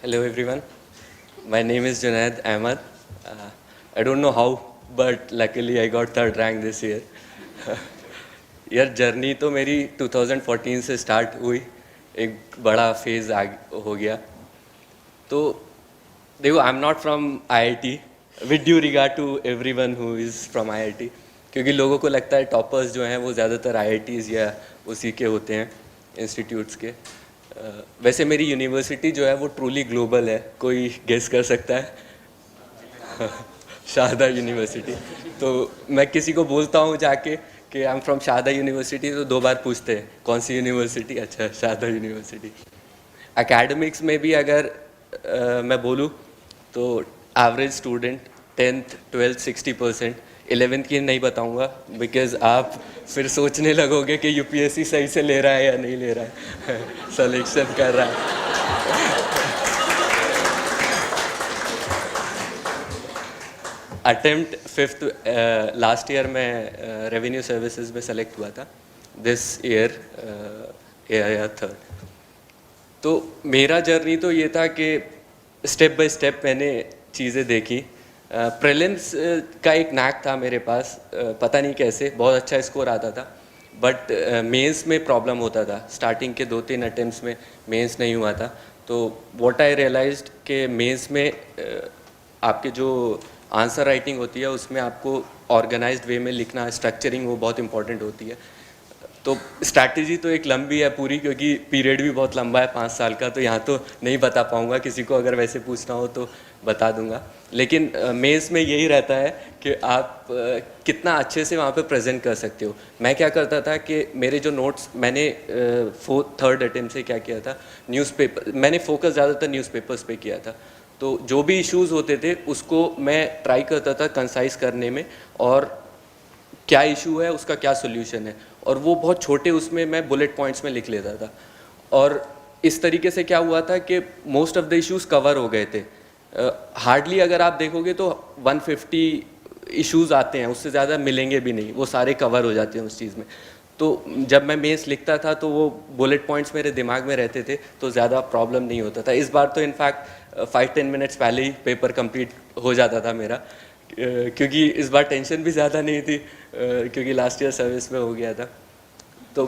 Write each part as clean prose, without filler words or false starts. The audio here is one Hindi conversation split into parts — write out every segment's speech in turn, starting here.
Hello everyone, my name is Junaid Ahmed. I don't know how, but luckily I got third rank this year. यार जर्नी तो मेरी 2014 से स्टार्ट हुई, एक बड़ा फेज आ हो गया. तो देखो, I am not from IIT, with due regard to everyone who is from IIT, क्योंकि लोगों को लगता है टॉपर्स जो हैं वो ज़्यादातर आईआईटीज़ या उसी के होते हैं, इंस्टीट्यूट्स के. वैसे मेरी यूनिवर्सिटी जो है वो ट्रूली ग्लोबल है. कोई गेस कर सकता है? शारदा यूनिवर्सिटी. तो मैं किसी को बोलता हूँ जाके कि I am from Sharda university, तो 2 बार पूछते हैं कौन सी यूनिवर्सिटी. अच्छा, शारदा यूनिवर्सिटी. एकेडमिक्स में भी अगर मैं बोलूँ तो average student 10th 12th 60%. 11th की नहीं बताऊंगा बिकॉज आप फिर सोचने लगोगे कि यूपीएससी सही से ले रहा है या नहीं ले रहा है, सिलेक्शन कर रहा है. अटेम्प्ट 5th लास्ट ईयर में रेवेन्यू सर्विसेज में सेलेक्ट हुआ था. This year AIR 3rd. तो मेरा जर्नी तो ये था कि स्टेप बाय स्टेप मैंने चीज़ें देखी. प्रीलिम्स का एक नैक था मेरे पास, पता नहीं कैसे बहुत अच्छा स्कोर आता था, बट मेंस में प्रॉब्लम होता था. स्टार्टिंग के 2-3 अटेम्प्ट्स में मेंस नहीं हुआ था. तो व्हाट आई रियलाइज्ड कि मेंस में आपके जो आंसर राइटिंग होती है उसमें आपको ऑर्गेनाइज्ड वे में लिखना, स्ट्रक्चरिंग वो बहुत इंपॉर्टेंट होती है. तो स्ट्रैटेजी तो एक लंबी है पूरी, क्योंकि पीरियड भी बहुत लंबा है 5 साल का, तो यहाँ तो नहीं बता पाऊँगा. किसी को अगर वैसे पूछना हो तो बता दूंगा. लेकिन मेंस में यही रहता है कि आप कितना अच्छे से वहाँ पे प्रेजेंट कर सकते हो. मैं क्या करता था कि मेरे जो नोट्स मैंने 3rd अटेम्प्ट से क्या किया था, न्यूज़पेपर मैंने फोकस ज़्यादातर न्यूज़पेपर्स पे किया था. तो जो भी इश्यूज़ होते थे उसको मैं ट्राई करता था कंसाइज करने में, और क्या इशू है उसका क्या सोल्यूशन है, और वो बहुत छोटे उसमें मैं बुलेट पॉइंट्स में लिख लेता था. और इस तरीके से क्या हुआ था कि most of the issues cover हो गए थे. हार्डली अगर आप देखोगे तो 150 इश्यूज़ आते हैं, उससे ज़्यादा मिलेंगे भी नहीं, वो सारे कवर हो जाते हैं उस चीज़ में. तो जब मैं मेंस लिखता था तो वो बुलेट पॉइंट्स मेरे दिमाग में रहते थे, तो ज़्यादा प्रॉब्लम नहीं होता था. इस बार तो इनफैक्ट 5-10 मिनट्स पहले ही पेपर कंप्लीट हो जाता था मेरा, क्योंकि इस बार टेंशन भी ज़्यादा नहीं थी, क्योंकि लास्ट ईयर सर्विस में हो गया था. तो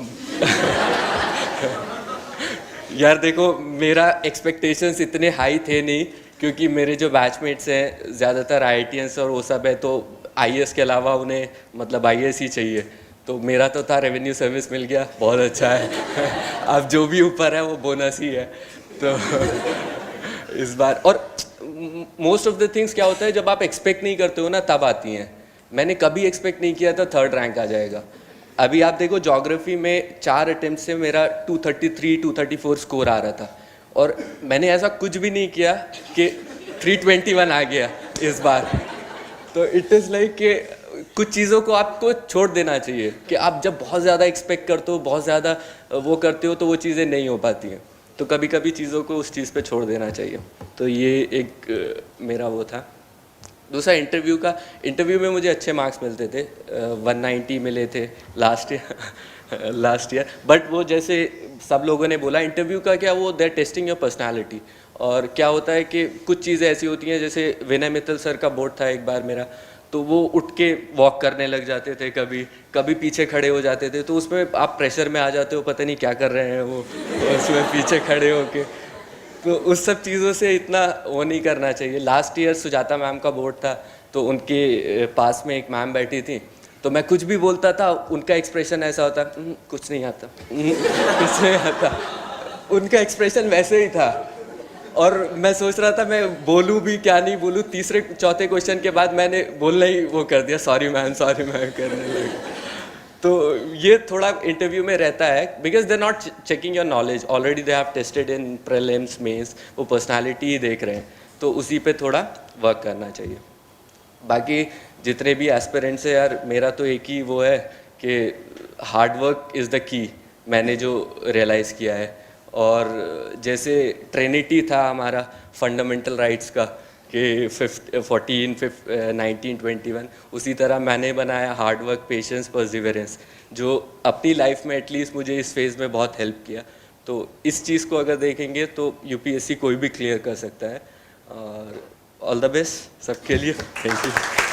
यार देखो, मेरा एक्सपेक्टेशंस इतने हाई थे नहीं, क्योंकि मेरे जो बैचमेट्स हैं ज़्यादातर आईआईटीएंस और वो सब है, तो आईएएस के अलावा उन्हें मतलब आईएएस ही चाहिए. तो मेरा तो था रेवेन्यू सर्विस मिल गया, बहुत अच्छा है. अब जो भी ऊपर है वो बोनस ही है. तो इस बार, और मोस्ट ऑफ द थिंग्स क्या होता है जब आप एक्सपेक्ट नहीं करते हो ना तब आती हैं. मैंने कभी एक्सपेक्ट नहीं किया था 3rd रैंक आ जाएगा. अभी आप देखो, ज्योग्राफी में 4 अटेम्प्ट से मेरा 233-234 स्कोर आ रहा था, और मैंने ऐसा कुछ भी नहीं किया कि 321 आ गया इस बार. तो इट इज़ लाइक कि कुछ चीज़ों को आपको छोड़ देना चाहिए, कि आप जब बहुत ज़्यादा एक्सपेक्ट करते हो, बहुत ज़्यादा वो करते हो, तो वो चीज़ें नहीं हो पाती हैं. तो कभी कभी चीज़ों को उस चीज़ पे छोड़ देना चाहिए. तो ये एक मेरा वो था. दूसरा इंटरव्यू में मुझे अच्छे मार्क्स मिलते थे, 190 मिले थे लास्ट ईयर. बट वो जैसे सब लोगों ने बोला, इंटरव्यू का क्या, वो दे टेस्टिंग योर पर्सनालिटी. और क्या होता है कि कुछ चीज़ें ऐसी होती हैं, जैसे विनय मित्तल सर का बोर्ड था एक बार मेरा, तो वो उठ के वॉक करने लग जाते थे, कभी कभी पीछे खड़े हो जाते थे. तो उसमें आप प्रेशर में आ जाते हो, पता नहीं क्या कर रहे हैं वो उसमें पीछे खड़े होके. तो उस सब चीज़ों से इतना वो नहीं करना चाहिए. लास्ट ईयर सुजाता मैम का बोर्ड था, तो उनके पास में एक मैम बैठी थी, तो मैं कुछ भी बोलता था, उनका एक्सप्रेशन ऐसा होता, कुछ नहीं आता, कुछ नहीं आता. उनका एक्सप्रेशन वैसे ही था, और मैं सोच रहा था मैं बोलूं भी क्या नहीं बोलूं. तीसरे चौथे क्वेश्चन के बाद मैंने बोलना ही वो कर दिया, सॉरी मैम करने लगा. तो ये थोड़ा इंटरव्यू में रहता है, because they not checking your knowledge, already they have tested in prelims mains, वो पर्सनालिटी ही देख रहे हैं. तो उसी पे थोड़ा वर्क करना चाहिए. बाकी जितने भी एस्पिरेंट्स है यार, मेरा तो एक ही वो है कि hard work is the key, मैंने जो रियलाइज़ किया है. और जैसे ट्रिनिटी था हमारा फंडामेंटल राइट्स का कि 14, 19, 21, उसी तरह मैंने बनाया हार्ड वर्क, पेशेंस, परसिवरेंस, जो अपनी लाइफ में एटलीस्ट मुझे इस फेज़ में बहुत हेल्प किया. तो इस चीज़ को अगर देखेंगे तो यूपीएससी कोई भी क्लियर कर सकता है। और ऑल द बेस्ट सबके लिए, थैंक यू।